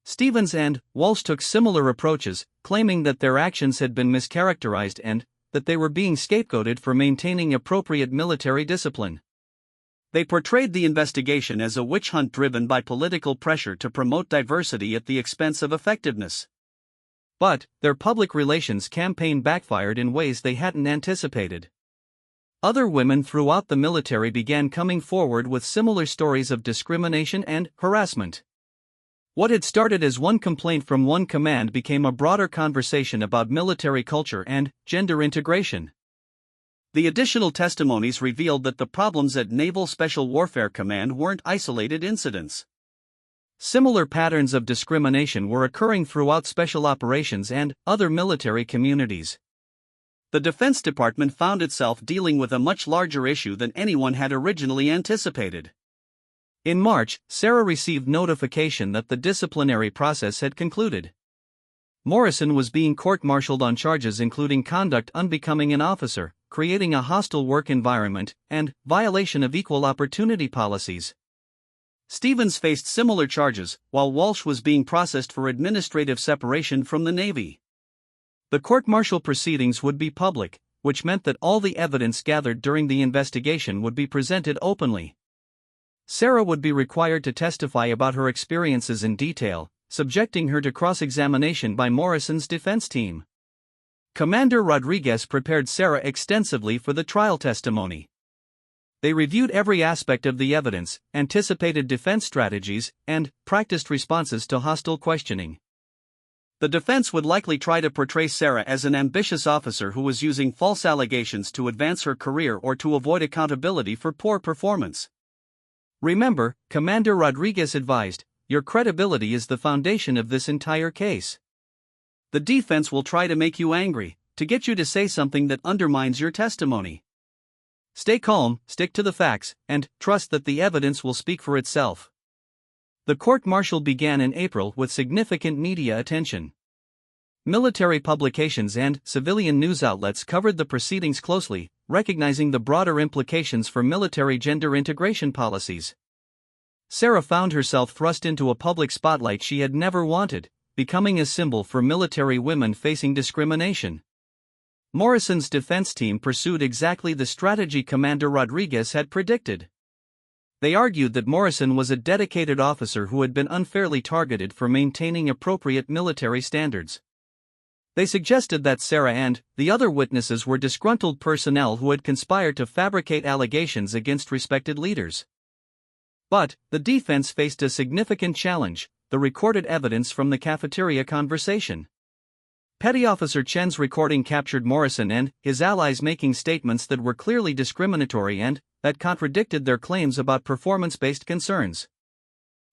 Stevens and Walsh took similar approaches, claiming that their actions had been mischaracterized and that they were being scapegoated for maintaining appropriate military discipline. They portrayed the investigation as a witch hunt driven by political pressure to promote diversity at the expense of effectiveness. But their public relations campaign backfired in ways they hadn't anticipated. Other women throughout the military began coming forward with similar stories of discrimination and harassment. What had started as one complaint from one command became a broader conversation about military culture and gender integration. The additional testimonies revealed that the problems at Naval Special Warfare Command weren't isolated incidents. Similar patterns of discrimination were occurring throughout special operations and other military communities. The Defense Department found itself dealing with a much larger issue than anyone had originally anticipated. In March, Sarah received notification that the disciplinary process had concluded. Morrison was being court-martialed on charges including conduct unbecoming an officer, creating a hostile work environment, and violation of equal opportunity policies. Stevens faced similar charges, while Walsh was being processed for administrative separation from the Navy. The court-martial proceedings would be public, which meant that all the evidence gathered during the investigation would be presented openly. Sarah would be required to testify about her experiences in detail, subjecting her to cross-examination by Morrison's defense team. Commander Rodriguez prepared Sarah extensively for the trial testimony. They reviewed every aspect of the evidence, anticipated defense strategies, and practiced responses to hostile questioning. The defense would likely try to portray Sarah as an ambitious officer who was using false allegations to advance her career or to avoid accountability for poor performance. Remember, Commander Rodriguez advised, "Your credibility is the foundation of this entire case. The defense will try to make you angry, to get you to say something that undermines your testimony. Stay calm, stick to the facts, and trust that the evidence will speak for itself." The court-martial began in April with significant media attention. Military publications and civilian news outlets covered the proceedings closely, recognizing the broader implications for military gender integration policies. Sarah found herself thrust into a public spotlight she had never wanted, becoming a symbol for military women facing discrimination. Morrison's defense team pursued exactly the strategy Commander Rodriguez had predicted. They argued that Morrison was a dedicated officer who had been unfairly targeted for maintaining appropriate military standards. They suggested that Sarah and the other witnesses were disgruntled personnel who had conspired to fabricate allegations against respected leaders. But the defense faced a significant challenge: the recorded evidence from the cafeteria conversation. Petty Officer Chen's recording captured Morrison and his allies making statements that were clearly discriminatory and that contradicted their claims about performance-based concerns.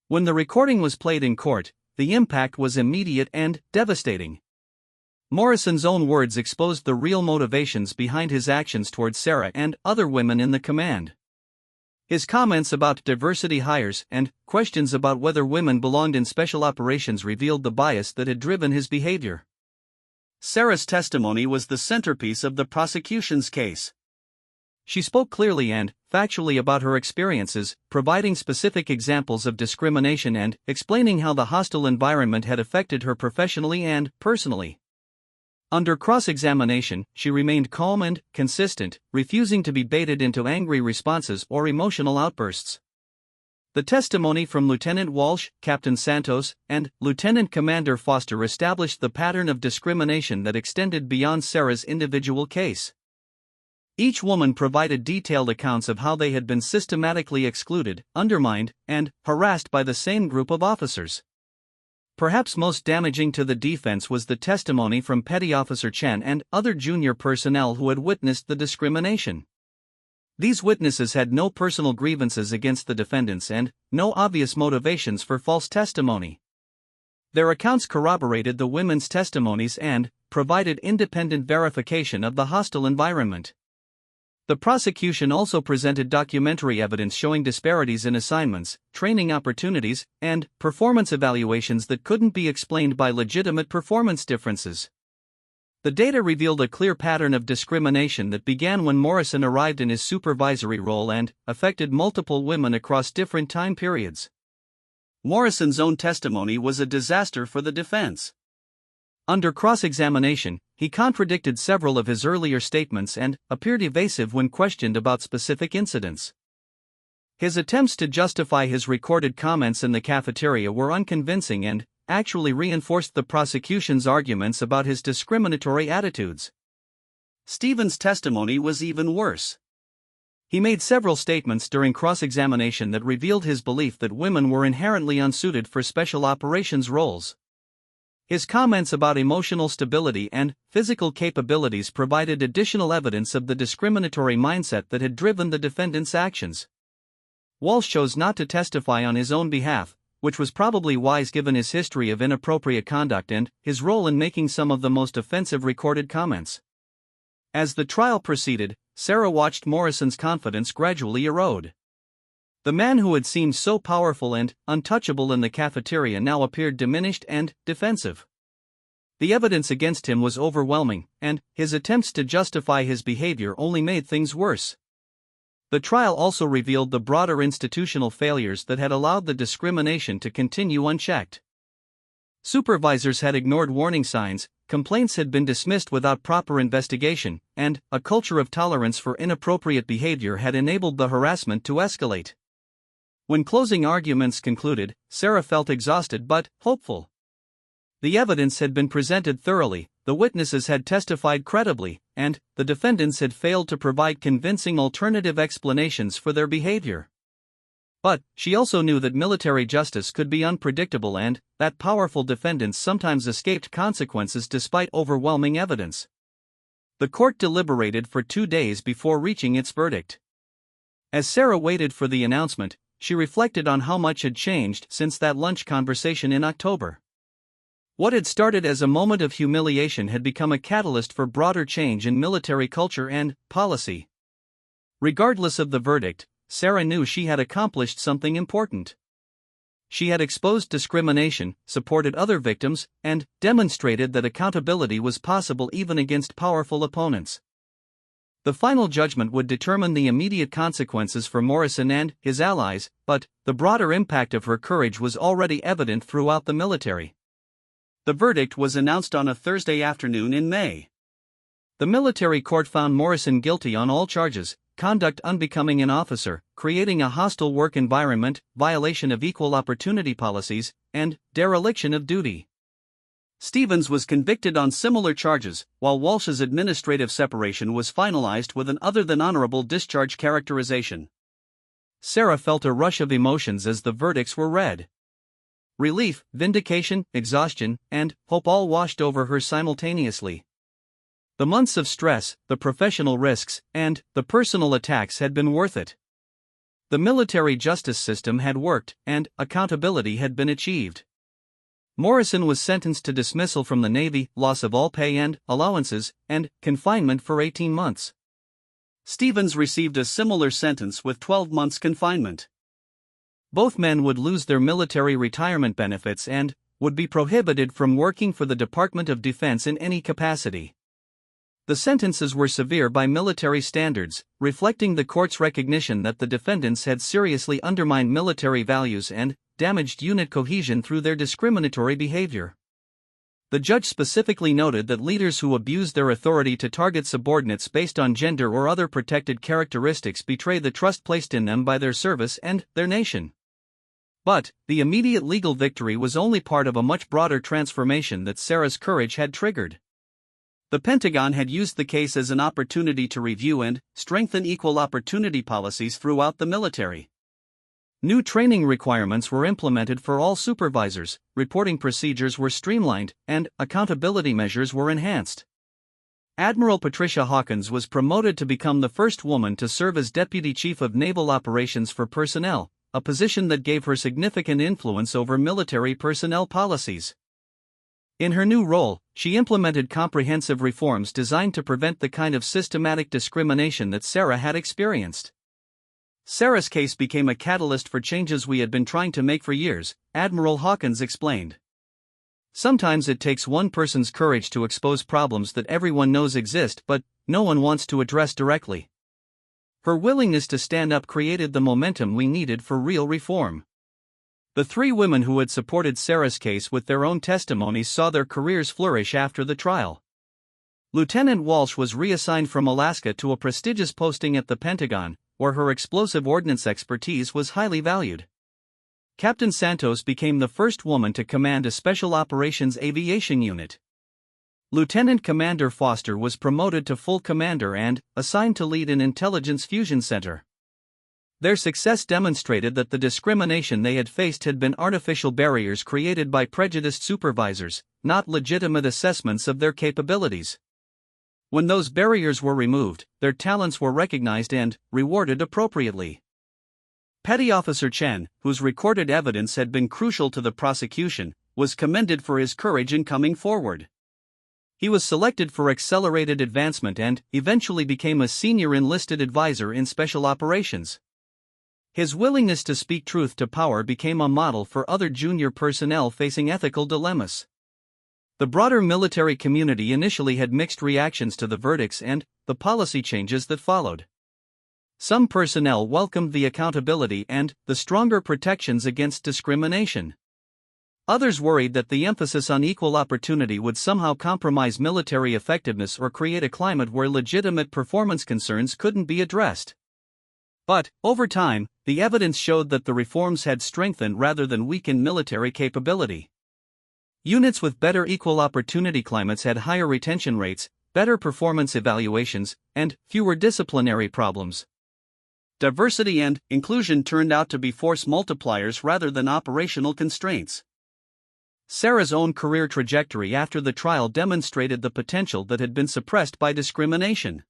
When the recording was played in court, the impact was immediate and devastating. Morrison's own words exposed the real motivations behind his actions towards Sarah and other women in the command. His comments about diversity hires and questions about whether women belonged in special operations revealed the bias that had driven his behavior. Sarah's testimony was the centerpiece of the prosecution's case. She spoke clearly and factually about her experiences, providing specific examples of discrimination and explaining how the hostile environment had affected her professionally and personally. Under cross-examination, she remained calm and consistent, refusing to be baited into angry responses or emotional outbursts. The testimony from Lieutenant Walsh, Captain Santos, and Lieutenant Commander Foster established the pattern of discrimination that extended beyond Sarah's individual case. Each woman provided detailed accounts of how they had been systematically excluded, undermined, and harassed by the same group of officers. Perhaps most damaging to the defense was the testimony from Petty Officer Chen and other junior personnel who had witnessed the discrimination. These witnesses had no personal grievances against the defendants and no obvious motivations for false testimony. Their accounts corroborated the women's testimonies and provided independent verification of the hostile environment. The prosecution also presented documentary evidence showing disparities in assignments, training opportunities, and performance evaluations that couldn't be explained by legitimate performance differences. The data revealed a clear pattern of discrimination that began when Morrison arrived in his supervisory role and affected multiple women across different time periods. Morrison's own testimony was a disaster for the defense. Under cross-examination, he contradicted several of his earlier statements and appeared evasive when questioned about specific incidents. His attempts to justify his recorded comments in the cafeteria were unconvincing and actually reinforced the prosecution's arguments about his discriminatory attitudes. Stevens' testimony was even worse. He made several statements during cross-examination that revealed his belief that women were inherently unsuited for special operations roles. His comments about emotional stability and physical capabilities provided additional evidence of the discriminatory mindset that had driven the defendant's actions. Walsh chose not to testify on his own behalf, which was probably wise given his history of inappropriate conduct and his role in making some of the most offensive recorded comments. As the trial proceeded, Sarah watched Morrison's confidence gradually erode. The man who had seemed so powerful and untouchable in the cafeteria now appeared diminished and defensive. The evidence against him was overwhelming, and his attempts to justify his behavior only made things worse. The trial also revealed the broader institutional failures that had allowed the discrimination to continue unchecked. Supervisors had ignored warning signs, complaints had been dismissed without proper investigation, and a culture of tolerance for inappropriate behavior had enabled the harassment to escalate. When closing arguments concluded, Sarah felt exhausted but hopeful. The evidence had been presented thoroughly, the witnesses had testified credibly, and the defendants had failed to provide convincing alternative explanations for their behavior. But she also knew that military justice could be unpredictable and that powerful defendants sometimes escaped consequences despite overwhelming evidence. The court deliberated for 2 days before reaching its verdict. As Sarah waited for the announcement, she reflected on how much had changed since that lunch conversation in October. What had started as a moment of humiliation had become a catalyst for broader change in military culture and policy. Regardless of the verdict, Sarah knew she had accomplished something important. She had exposed discrimination, supported other victims, and demonstrated that accountability was possible even against powerful opponents. The final judgment would determine the immediate consequences for Morrison and his allies, but the broader impact of her courage was already evident throughout the military. The verdict was announced on a Thursday afternoon in May. The military court found Morrison guilty on all charges: conduct unbecoming an officer, creating a hostile work environment, violation of equal opportunity policies, and dereliction of duty. Stevens was convicted on similar charges, while Walsh's administrative separation was finalized with an other-than-honorable discharge characterization. Sarah felt a rush of emotions as the verdicts were read. Relief, vindication, exhaustion, and hope all washed over her simultaneously. The months of stress, the professional risks, and the personal attacks had been worth it. The military justice system had worked, and accountability had been achieved. Morrison was sentenced to dismissal from the Navy, loss of all pay and allowances, and confinement for 18 months. Stevens received a similar sentence with 12 months confinement. Both men would lose their military retirement benefits and would be prohibited from working for the Department of Defense in any capacity. The sentences were severe by military standards, reflecting the court's recognition that the defendants had seriously undermined military values and damaged unit cohesion through their discriminatory behavior. The judge specifically noted that leaders who abuse their authority to target subordinates based on gender or other protected characteristics betray the trust placed in them by their service and their nation. But the immediate legal victory was only part of a much broader transformation that Sarah's courage had triggered. The Pentagon had used the case as an opportunity to review and strengthen equal opportunity policies throughout the military. New training requirements were implemented for all supervisors, reporting procedures were streamlined, and accountability measures were enhanced. Admiral Patricia Hawkins was promoted to become the first woman to serve as Deputy Chief of Naval Operations for Personnel, a position that gave her significant influence over military personnel policies. In her new role, she implemented comprehensive reforms designed to prevent the kind of systematic discrimination that Sarah had experienced. Sarah's case became a catalyst for changes we had been trying to make for years, Admiral Hawkins explained. Sometimes it takes one person's courage to expose problems that everyone knows exist but no one wants to address directly. Her willingness to stand up created the momentum we needed for real reform. The 3 women who had supported Sarah's case with their own testimonies saw their careers flourish after the trial. Lieutenant Walsh was reassigned from Alaska to a prestigious posting at the Pentagon, where her explosive ordnance expertise was highly valued. Captain Santos became the first woman to command a Special Operations Aviation Unit. Lieutenant Commander Foster was promoted to full commander and assigned to lead an intelligence fusion center. Their success demonstrated that the discrimination they had faced had been artificial barriers created by prejudiced supervisors, not legitimate assessments of their capabilities. When those barriers were removed, their talents were recognized and rewarded appropriately. Petty Officer Chen, whose recorded evidence had been crucial to the prosecution, was commended for his courage in coming forward. He was selected for accelerated advancement and eventually became a senior enlisted advisor in special operations. His willingness to speak truth to power became a model for other junior personnel facing ethical dilemmas. The broader military community initially had mixed reactions to the verdicts and the policy changes that followed. Some personnel welcomed the accountability and the stronger protections against discrimination. Others worried that the emphasis on equal opportunity would somehow compromise military effectiveness or create a climate where legitimate performance concerns couldn't be addressed. But, over time, the evidence showed that the reforms had strengthened rather than weakened military capability. Units with better equal opportunity climates had higher retention rates, better performance evaluations, and fewer disciplinary problems. Diversity and inclusion turned out to be force multipliers rather than operational constraints. Sarah's own career trajectory after the trial demonstrated the potential that had been suppressed by discrimination.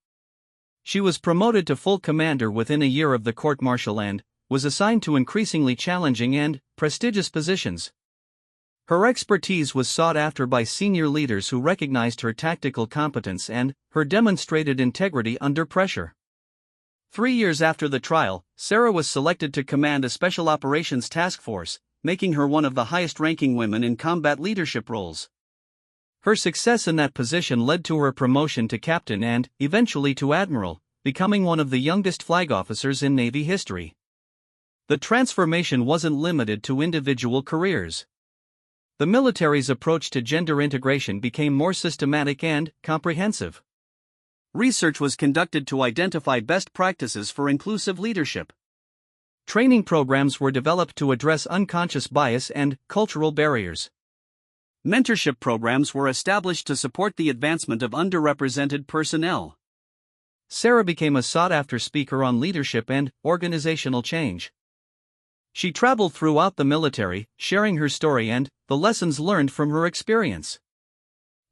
She was promoted to full commander within a year of the court-martial and was assigned to increasingly challenging and prestigious positions. Her expertise was sought after by senior leaders who recognized her tactical competence and her demonstrated integrity under pressure. 3 years after the trial, Sarah was selected to command a Special Operations Task Force, making her one of the highest-ranking women in combat leadership roles. Her success in that position led to her promotion to captain and, eventually to admiral, becoming one of the youngest flag officers in Navy history. The transformation wasn't limited to individual careers. The military's approach to gender integration became more systematic and comprehensive. Research was conducted to identify best practices for inclusive leadership. Training programs were developed to address unconscious bias and cultural barriers. Mentorship programs were established to support the advancement of underrepresented personnel. Sarah became a sought-after speaker on leadership and organizational change. She traveled throughout the military, sharing her story and the lessons learned from her experience.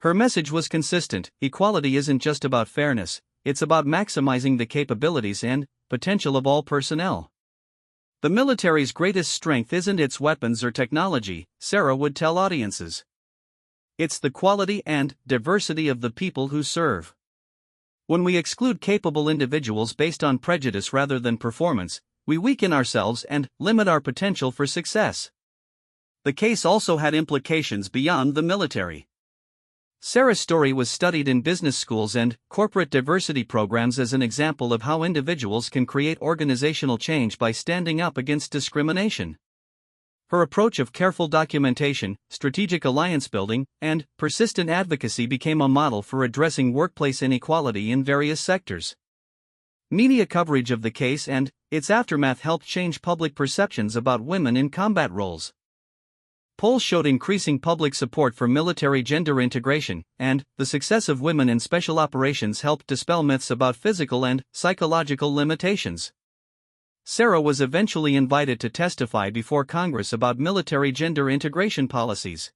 Her message was consistent: equality isn't just about fairness, it's about maximizing the capabilities and potential of all personnel. The military's greatest strength isn't its weapons or technology, Sarah would tell audiences. It's the quality and diversity of the people who serve. When we exclude capable individuals based on prejudice rather than performance, we weaken ourselves and limit our potential for success. The case also had implications beyond the military. Sarah's story was studied in business schools and corporate diversity programs as an example of how individuals can create organizational change by standing up against discrimination. Her approach of careful documentation, strategic alliance building, and persistent advocacy became a model for addressing workplace inequality in various sectors. Media coverage of the case and its aftermath helped change public perceptions about women in combat roles. Polls showed increasing public support for military gender integration, and the success of women in special operations helped dispel myths about physical and psychological limitations. Sarah was eventually invited to testify before Congress about military gender integration policies.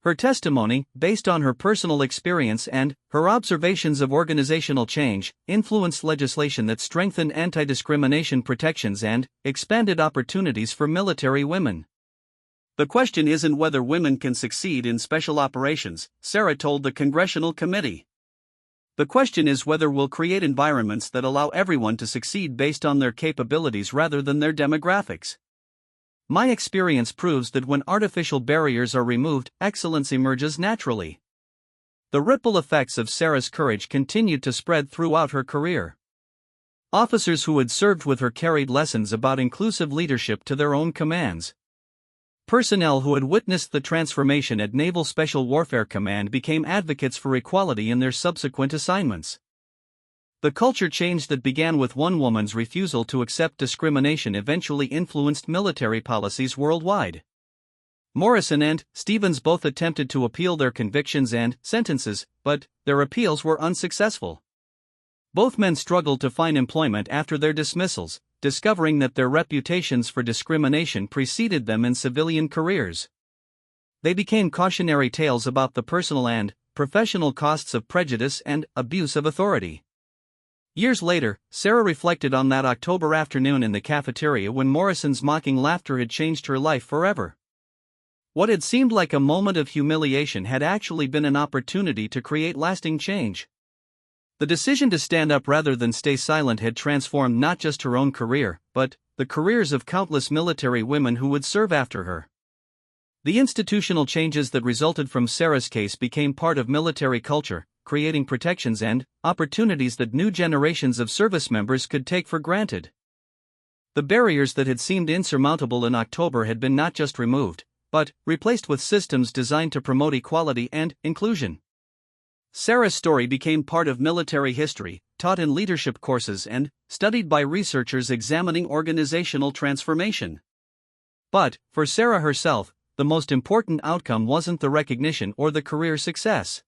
Her testimony, based on her personal experience and her observations of organizational change, influenced legislation that strengthened anti-discrimination protections and expanded opportunities for military women. The question isn't whether women can succeed in special operations, Sarah told the Congressional Committee. The question is whether we'll create environments that allow everyone to succeed based on their capabilities rather than their demographics. My experience proves that when artificial barriers are removed, excellence emerges naturally. The ripple effects of Sarah's courage continued to spread throughout her career. Officers who had served with her carried lessons about inclusive leadership to their own commands. Personnel who had witnessed the transformation at Naval Special Warfare Command became advocates for equality in their subsequent assignments. The culture change that began with one woman's refusal to accept discrimination eventually influenced military policies worldwide. Morrison and Stevens both attempted to appeal their convictions and sentences, but their appeals were unsuccessful. Both men struggled to find employment after their dismissals, discovering that their reputations for discrimination preceded them in civilian careers. They became cautionary tales about the personal and professional costs of prejudice and abuse of authority. Years later, Sarah reflected on that October afternoon in the cafeteria when Morrison's mocking laughter had changed her life forever. What had seemed like a moment of humiliation had actually been an opportunity to create lasting change. The decision to stand up rather than stay silent had transformed not just her own career, but the careers of countless military women who would serve after her. The institutional changes that resulted from Sarah's case became part of military culture, creating protections and opportunities that new generations of service members could take for granted. The barriers that had seemed insurmountable in October had been not just removed, but replaced with systems designed to promote equality and inclusion. Sarah's story became part of military history, taught in leadership courses and studied by researchers examining organizational transformation. But, for Sarah herself, the most important outcome wasn't the recognition or the career success.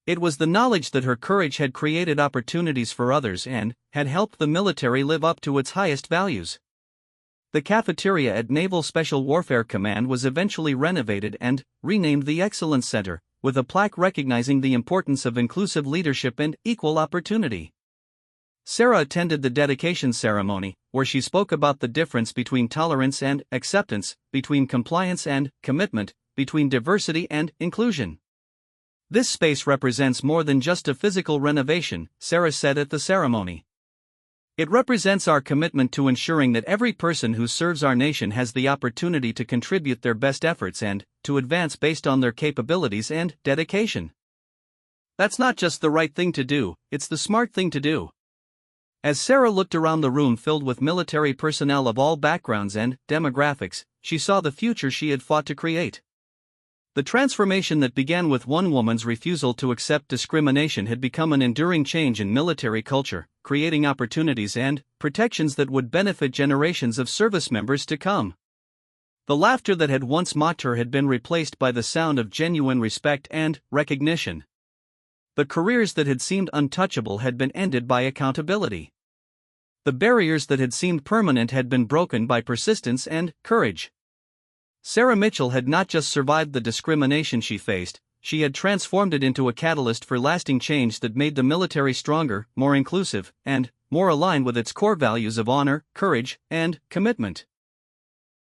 It was the knowledge that her courage had created opportunities for others and had helped the military live up to its highest values. The cafeteria at Naval Special Warfare Command was eventually renovated and renamed the Excellence Center, with a plaque recognizing the importance of inclusive leadership and equal opportunity. Sarah attended the dedication ceremony, where she spoke about the difference between tolerance and acceptance, between compliance and commitment, between diversity and inclusion. This space represents more than just a physical renovation, Sarah said at the ceremony. It represents our commitment to ensuring that every person who serves our nation has the opportunity to contribute their best efforts and to advance based on their capabilities and dedication. That's not just the right thing to do, it's the smart thing to do. As Sarah looked around the room filled with military personnel of all backgrounds and demographics, she saw the future she had fought to create. The transformation that began with one woman's refusal to accept discrimination had become an enduring change in military culture, creating opportunities and protections that would benefit generations of service members to come. The laughter that had once mocked her had been replaced by the sound of genuine respect and recognition. The careers that had seemed untouchable had been ended by accountability. The barriers that had seemed permanent had been broken by persistence and courage. Sarah Mitchell had not just survived the discrimination she faced, she had transformed it into a catalyst for lasting change that made the military stronger, more inclusive, and more aligned with its core values of honor, courage, and commitment.